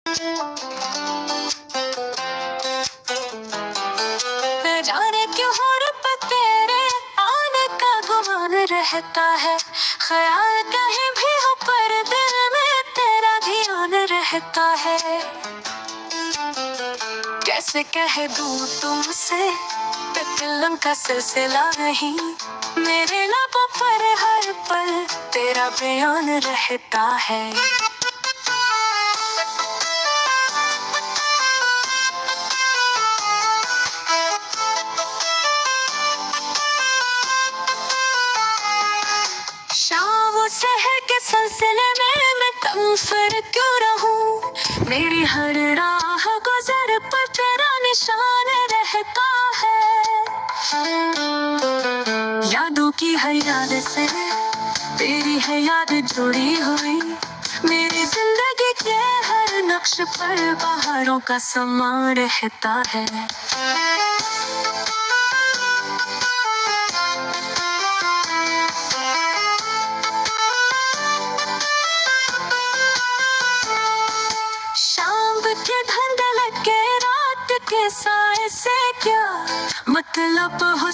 न जाने क्यों हर पल तेरे आने का गुमान रहता है। ख्याल कहीं भी हो पर दिल में तेरा ध्यान रहता है। कैसे कह दूं तुमसे दिलों का सिलसिला नहीं, मेरे लबों पर हर पल तेरा बयान रहता है। शाम शहर के सिलसिले में मैं कम फिर क्यों रहूं, मेरी हर राह गुजर पर तेरा निशान रहता है। यादों की हर याद से तेरी है याद जुड़ी हुई, मेरी जिंदगी के हर नक्श पर बहारों का समा रहता है। शाम के धुंधले के रात के साए से क्या मतलब हो